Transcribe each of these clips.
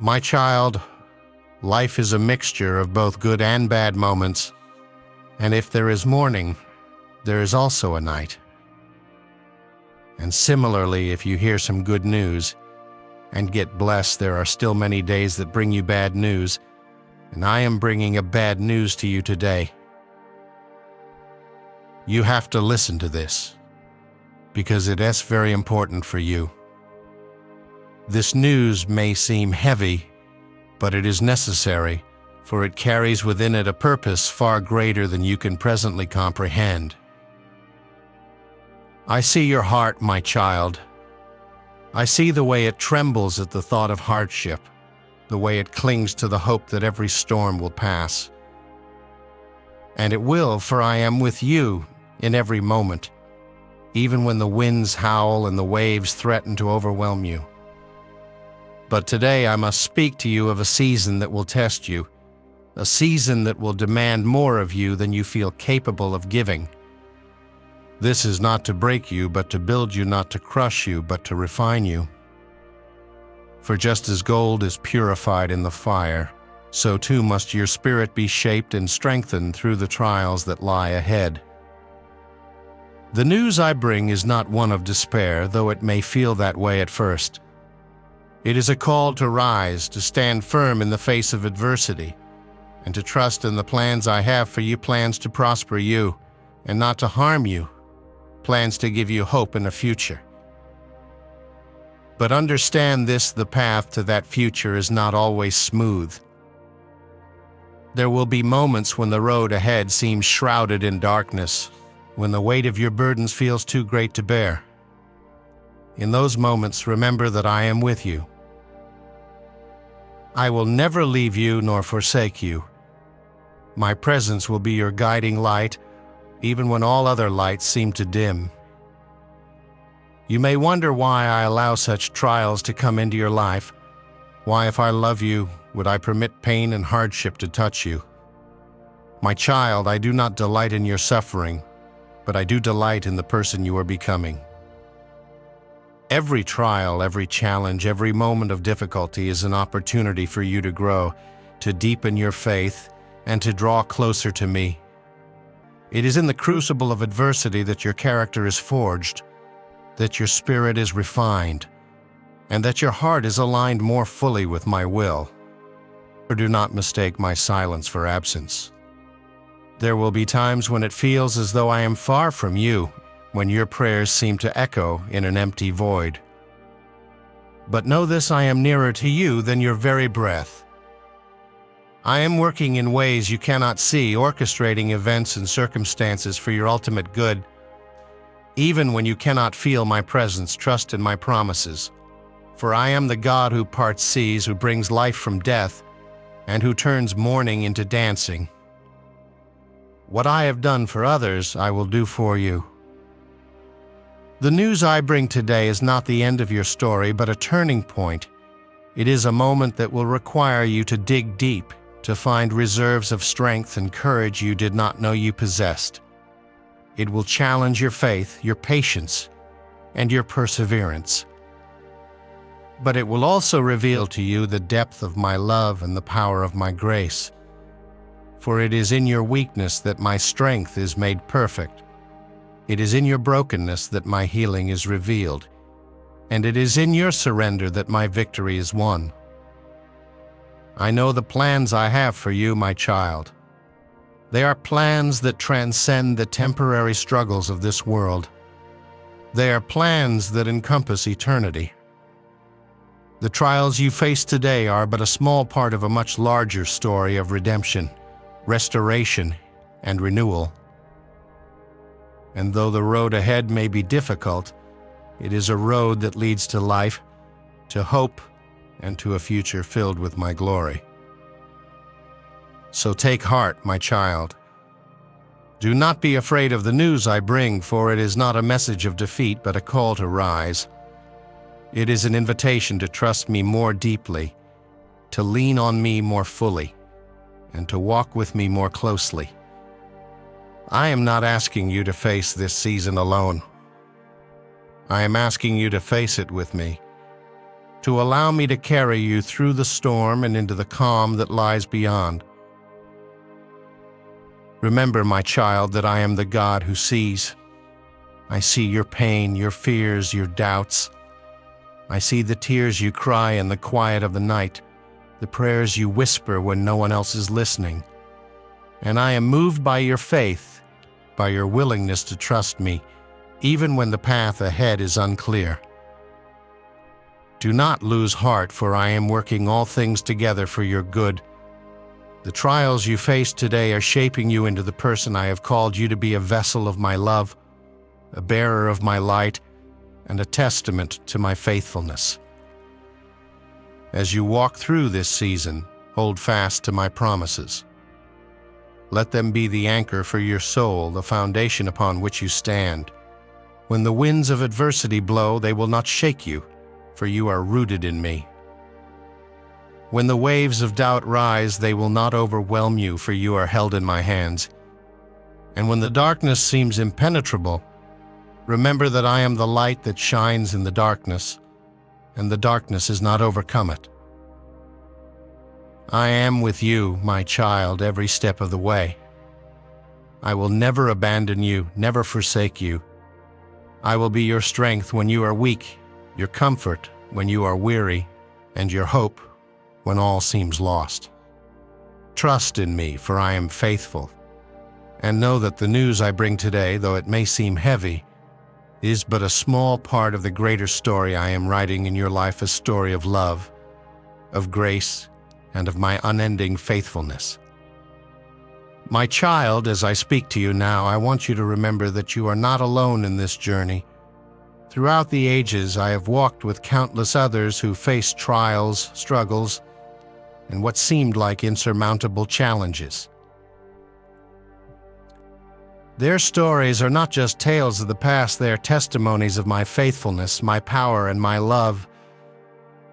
My child, life is a mixture of both good and bad moments, and if there is morning, there is also a night. And similarly, if you hear some good news and get blessed, there are still many days that bring you bad news, and I am bringing a bad news to you today. You have to listen to this, because it is very important for you. This news may seem heavy, but it is necessary, for it carries within it a purpose far greater than you can presently comprehend. I see your heart, my child. I see the way it trembles at the thought of hardship, the way it clings to the hope that every storm will pass. And it will, for I am with you in every moment, even when the winds howl and the waves threaten to overwhelm you. But today I must speak to you of a season that will test you, a season that will demand more of you than you feel capable of giving. This is not to break you, but to build you, not to crush you, but to refine you. For just as gold is purified in the fire, so too must your spirit be shaped and strengthened through the trials that lie ahead. The news I bring is not one of despair, though it may feel that way at first. It is a call to rise, to stand firm in the face of adversity, and to trust in the plans I have for you, plans to prosper you and not to harm you, plans to give you hope in a future. But understand this, the path to that future is not always smooth. There will be moments when the road ahead seems shrouded in darkness, when the weight of your burdens feels too great to bear. In those moments, remember that I am with you. I will never leave you nor forsake you. My presence will be your guiding light, even when all other lights seem to dim. You may wonder why I allow such trials to come into your life. Why, if I love you, would I permit pain and hardship to touch you? My child, I do not delight in your suffering, but I do delight in the person you are becoming. Every trial, every challenge, every moment of difficulty is an opportunity for you to grow, to deepen your faith, and to draw closer to me. It is in the crucible of adversity that your character is forged, that your spirit is refined, and that your heart is aligned more fully with my will. Do not mistake my silence for absence. There will be times when it feels as though I am far from you, when your prayers seem to echo in an empty void. But know this, I am nearer to you than your very breath. I am working in ways you cannot see, orchestrating events and circumstances for your ultimate good. Even when you cannot feel my presence, trust in my promises. For I am the God who parts seas, who brings life from death, and who turns mourning into dancing. What I have done for others, I will do for you. The news I bring today is not the end of your story, but a turning point. It is a moment that will require you to dig deep, to find reserves of strength and courage you did not know you possessed. It will challenge your faith, your patience, and your perseverance. But it will also reveal to you the depth of my love and the power of my grace. For it is in your weakness that my strength is made perfect. It is in your brokenness that my healing is revealed, and it is in your surrender that my victory is won. I know the plans I have for you, my child. They are plans that transcend the temporary struggles of this world. They are plans that encompass eternity. The trials you face today are but a small part of a much larger story of redemption, restoration, and renewal. And though the road ahead may be difficult, it is a road that leads to life, to hope, and to a future filled with my glory. So take heart, my child. Do not be afraid of the news I bring, for it is not a message of defeat, but a call to rise. It is an invitation to trust me more deeply, to lean on me more fully, and to walk with me more closely. I am not asking you to face this season alone. I am asking you to face it with me. to allow me to carry you through the storm and into the calm that lies beyond. Remember, my child, that I am the God who sees. I see your pain, your fears, your doubts. I see the tears you cry in the quiet of the night, the prayers you whisper when no one else is listening. And I am moved by your faith, by your willingness to trust me, even when the path ahead is unclear. Do not lose heart, for I am working all things together for your good. The trials you face today are shaping you into the person I have called you to be, a vessel of my love, a bearer of my light, and a testament to my faithfulness. As you walk through this season, hold fast to my promises. Let them be the anchor for your soul, the foundation upon which you stand. When the winds of adversity blow, they will not shake you, for you are rooted in me. When the waves of doubt rise, they will not overwhelm you, for you are held in my hands. And when the darkness seems impenetrable, remember that I am the light that shines in the darkness, and the darkness has not overcome it. I am with you, my child, every step of the way. I will never abandon you, never forsake you. I will be your strength when you are weak, your comfort when you are weary, and your hope when all seems lost. Trust in me, for I am faithful, and know that the news I bring today, though it may seem heavy, is but a small part of the greater story I am writing in your life, a story of love, of grace, and of my unending faithfulness. My child, as I speak to you now, I want you to remember that you are not alone in this journey. Throughout the ages, I have walked with countless others who faced trials, struggles, and what seemed like insurmountable challenges. Their stories are not just tales of the past, they are testimonies of my faithfulness, my power, and my love.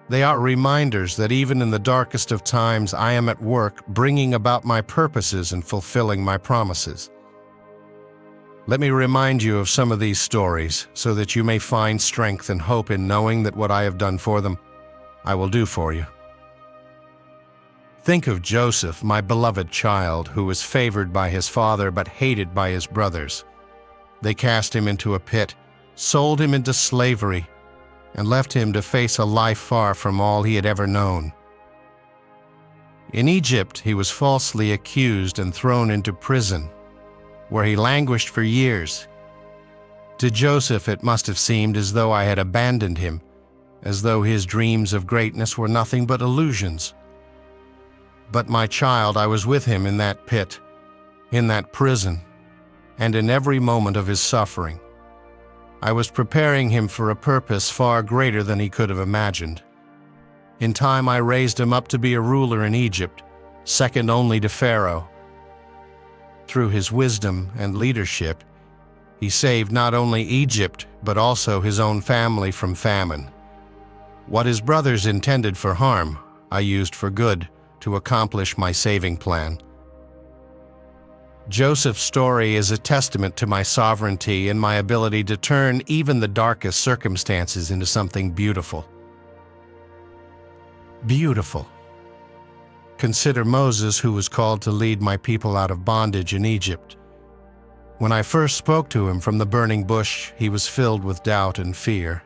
They are reminders that even in the darkest of times, I am at work bringing about my purposes and fulfilling my promises. Let me remind you of some of these stories so that you may find strength and hope in knowing that what I have done for them, I will do for you. Think of Joseph, my beloved child, who was favored by his father but hated by his brothers. They cast him into a pit, sold him into slavery, and left him to face a life far from all he had ever known. In Egypt, he was falsely accused and thrown into prison, where he languished for years. To Joseph, it must have seemed as though I had abandoned him, as though his dreams of greatness were nothing but illusions. But my child, I was with him in that pit, in that prison, and in every moment of his suffering. I was preparing him for a purpose far greater than he could have imagined. In time, I raised him up to be a ruler in Egypt, second only to Pharaoh. Through his wisdom and leadership, he saved not only Egypt, but also his own family from famine. What his brothers intended for harm, I used for good to accomplish my saving plan. Joseph's story is a testament to my sovereignty and my ability to turn even the darkest circumstances into something beautiful. Beautiful. Consider Moses, who was called to lead my people out of bondage in Egypt. When I first spoke to him from the burning bush, he was filled with doubt and fear.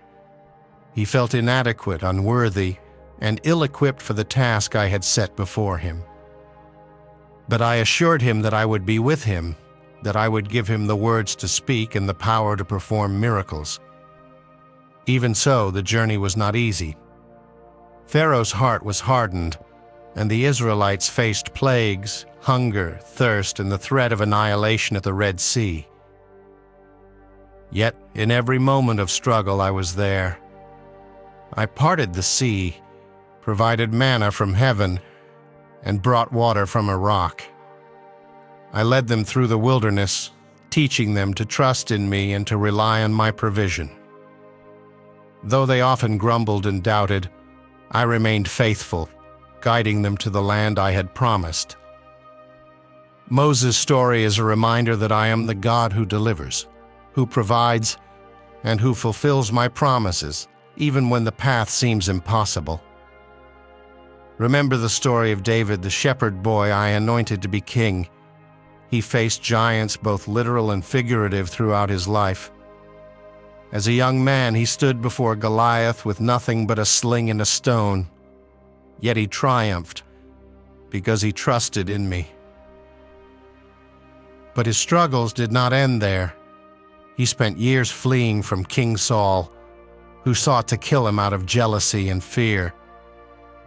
He felt inadequate, unworthy, and ill-equipped for the task I had set before him. But I assured him that I would be with him, that I would give him the words to speak and the power to perform miracles. Even so, the journey was not easy. Pharaoh's heart was hardened, and the Israelites faced plagues, hunger, thirst, and the threat of annihilation at the Red Sea. Yet, in every moment of struggle, I was there. I parted the sea, provided manna from heaven, and brought water from a rock. I led them through the wilderness, teaching them to trust in me and to rely on my provision. Though they often grumbled and doubted, I remained faithful, guiding them to the land I had promised. Moses' story is a reminder that I am the God who delivers, who provides, and who fulfills my promises, even when the path seems impossible. Remember the story of David, the shepherd boy I anointed to be king. He faced giants, both literal and figurative, throughout his life. As a young man, he stood before Goliath with nothing but a sling and a stone. Yet he triumphed because he trusted in me. But his struggles did not end there. He spent years fleeing from King Saul, who sought to kill him out of jealousy and fear.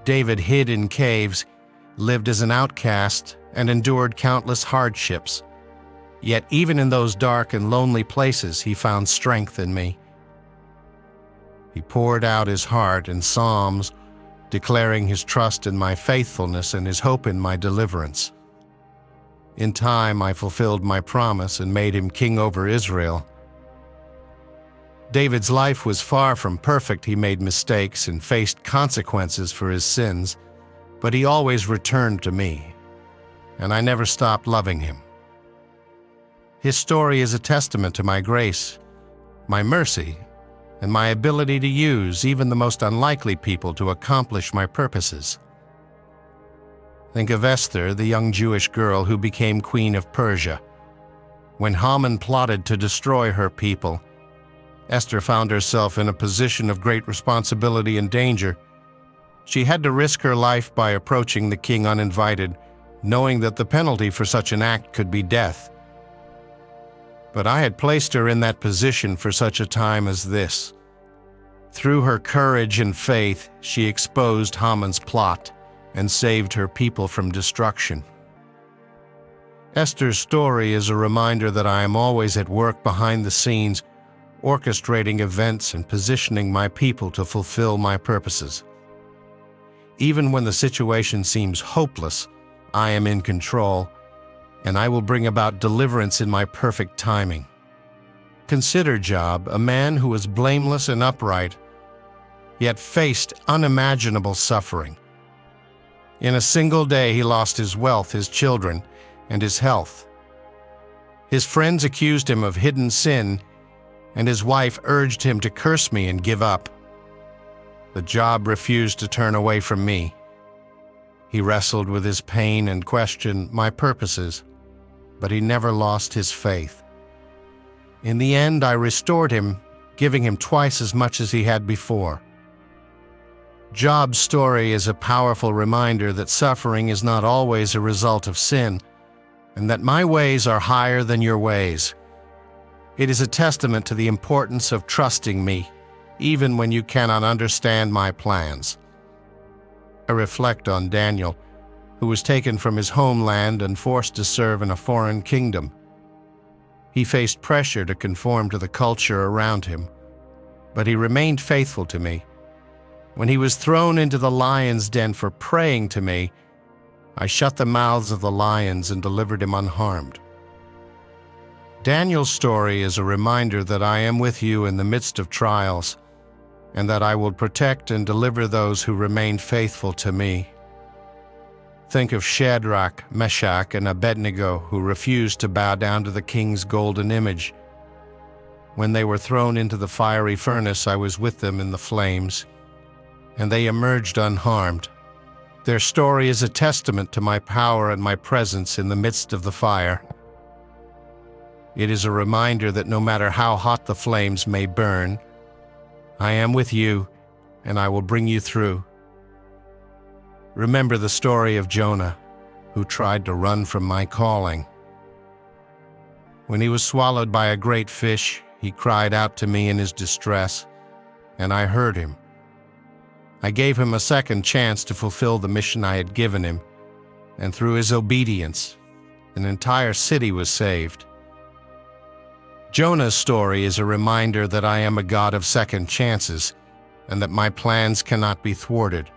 David hid in caves, lived as an outcast, and endured countless hardships. Yet even in those dark and lonely places, he found strength in me. He poured out his heart in psalms, declaring his trust in my faithfulness and his hope in my deliverance. In time, I fulfilled my promise and made him king over Israel. David's life was far from perfect. He made mistakes and faced consequences for his sins, but he always returned to me, and I never stopped loving him. His story is a testament to my grace, my mercy, and my ability to use even the most unlikely people to accomplish my purposes. Think of Esther, the young Jewish girl who became queen of Persia. When Haman plotted to destroy her people, Esther found herself in a position of great responsibility and danger. She had to risk her life by approaching the king uninvited, knowing that the penalty for such an act could be death. But I had placed her in that position for such a time as this. Through her courage and faith, she exposed Haman's plot and saved her people from destruction. Esther's story is a reminder that I am always at work behind the scenes, orchestrating events and positioning my people to fulfill my purposes. Even when the situation seems hopeless, I am in control, and I will bring about deliverance in my perfect timing. Consider Job, a man who was blameless and upright, yet faced unimaginable suffering. In a single day, he lost his wealth, his children, and his health. His friends accused him of hidden sin, and his wife urged him to curse me and give up. But Job refused to turn away from me. He wrestled with his pain and questioned my purposes, but he never lost his faith. In the end, I restored him, giving him twice as much as he had before. Job's story is a powerful reminder that suffering is not always a result of sin, and that my ways are higher than your ways. It is a testament to the importance of trusting me, even when you cannot understand my plans. I reflect on Daniel, who was taken from his homeland and forced to serve in a foreign kingdom. He faced pressure to conform to the culture around him, but he remained faithful to me. When he was thrown into the lion's den for praying to me, I shut the mouths of the lions and delivered him unharmed. Daniel's story is a reminder that I am with you in the midst of trials, and that I will protect and deliver those who remain faithful to me. Think of Shadrach, Meshach, and Abednego, who refused to bow down to the king's golden image. When they were thrown into the fiery furnace, I was with them in the flames, and they emerged unharmed. Their story is a testament to my power and my presence in the midst of the fire. It is a reminder that no matter how hot the flames may burn, I am with you, and I will bring you through. Remember the story of Jonah, who tried to run from my calling. When he was swallowed by a great fish, he cried out to me in his distress, and I heard him. I gave him a second chance to fulfill the mission I had given him, and through his obedience, an entire city was saved. Jonah's story is a reminder that I am a God of second chances, and that my plans cannot be thwarted.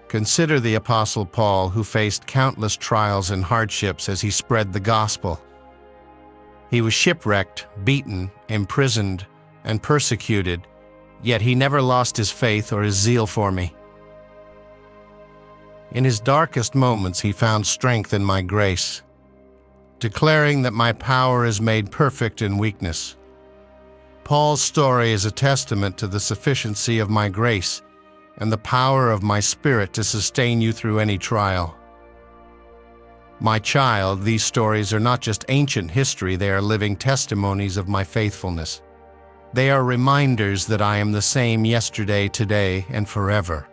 Consider the Apostle Paul, who faced countless trials and hardships as he spread the gospel. He was shipwrecked, beaten, imprisoned, and persecuted, yet he never lost his faith or his zeal for me. In his darkest moments, he found strength in my grace, declaring that my power is made perfect in weakness. Paul's story is a testament to the sufficiency of my grace and the power of my Spirit to sustain you through any trial. My child, these stories are not just ancient history, they are living testimonies of my faithfulness. They are reminders that I am the same yesterday, today, and forever.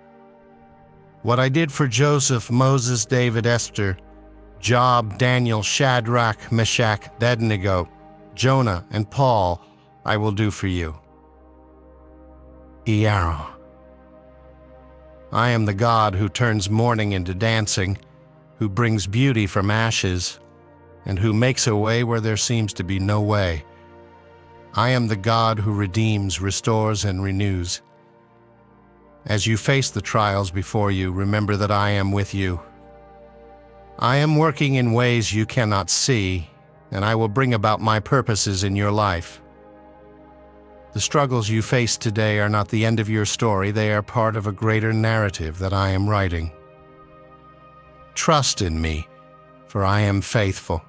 What I did for Joseph, Moses, David, Esther, Job, Daniel, Shadrach, Meshach, Abednego, Jonah, and Paul, I will do for you. Iaro. I am the God who turns mourning into dancing, who brings beauty from ashes, and who makes a way where there seems to be no way. I am the God who redeems, restores, and renews. As you face the trials before you, remember that I am with you. I am working in ways you cannot see, and I will bring about my purposes in your life. The struggles you face today are not the end of your story, they are part of a greater narrative that I am writing. Trust in me, for I am faithful.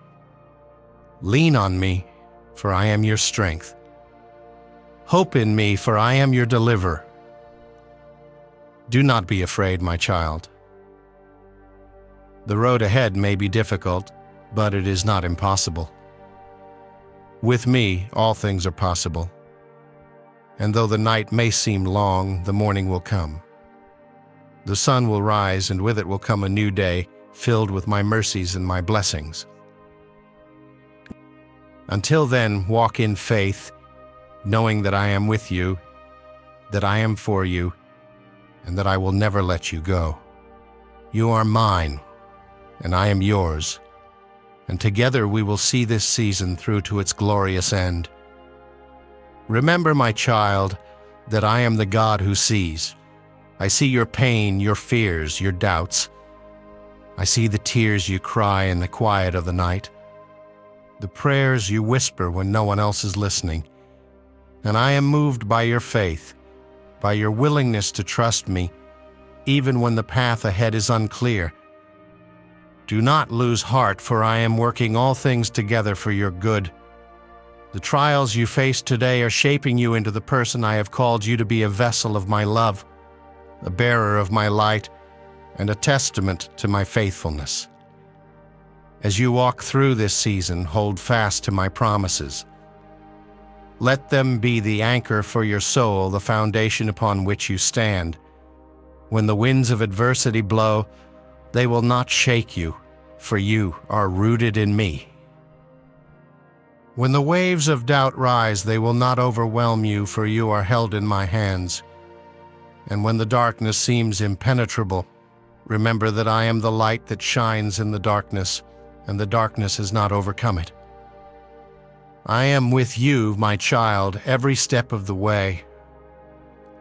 Lean on me, for I am your strength. Hope in me, for I am your deliverer. Do not be afraid, my child. The road ahead may be difficult, but it is not impossible. With me, all things are possible. And though the night may seem long, the morning will come. The sun will rise, and with it will come a new day, filled with my mercies and my blessings. Until then, walk in faith, knowing that I am with you, that I am for you, and that I will never let you go. You are mine, and I am yours, and together we will see this season through to its glorious end. Remember, my child, that I am the God who sees. I see your pain, your fears, your doubts. I see the tears you cry in the quiet of the night, the prayers you whisper when no one else is listening. And I am moved by your faith, by your willingness to trust me, even when the path ahead is unclear. Do not lose heart, for I am working all things together for your good. The trials you face today are shaping you into the person I have called you to be, a vessel of my love, a bearer of my light, and a testament to my faithfulness. As you walk through this season, hold fast to my promises. Let them be the anchor for your soul, the foundation upon which you stand. When the winds of adversity blow, they will not shake you, for you are rooted in me. When the waves of doubt rise, they will not overwhelm you, for you are held in my hands. And when the darkness seems impenetrable, remember that I am the light that shines in the darkness, and the darkness has not overcome it. I am with you, my child, every step of the way.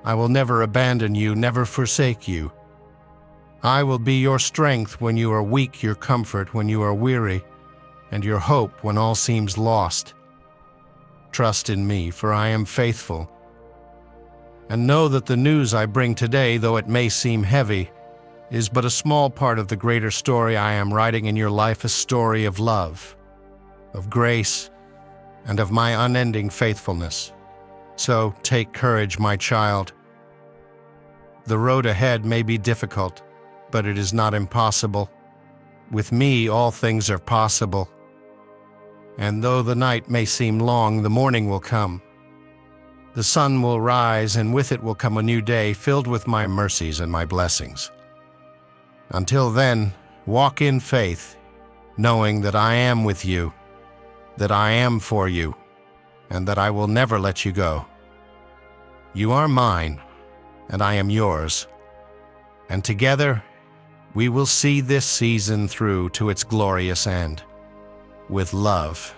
I will never abandon you, never forsake you. I will be your strength when you are weak, your comfort when you are weary, and your hope when all seems lost. Trust in me, for I am faithful. And know that the news I bring today, though it may seem heavy, is but a small part of the greater story I am writing in your life, a story of love, of grace, and of my unending faithfulness. So take courage, my child. The road ahead may be difficult, but it is not impossible. With me, all things are possible. And though the night may seem long, the morning will come. The sun will rise, and with it will come a new day filled with my mercies and my blessings. Until then, walk in faith, knowing that I am with you, that I am for you, and that I will never let you go. You are mine, and I am yours. And together, we will see this season through to its glorious end. With love.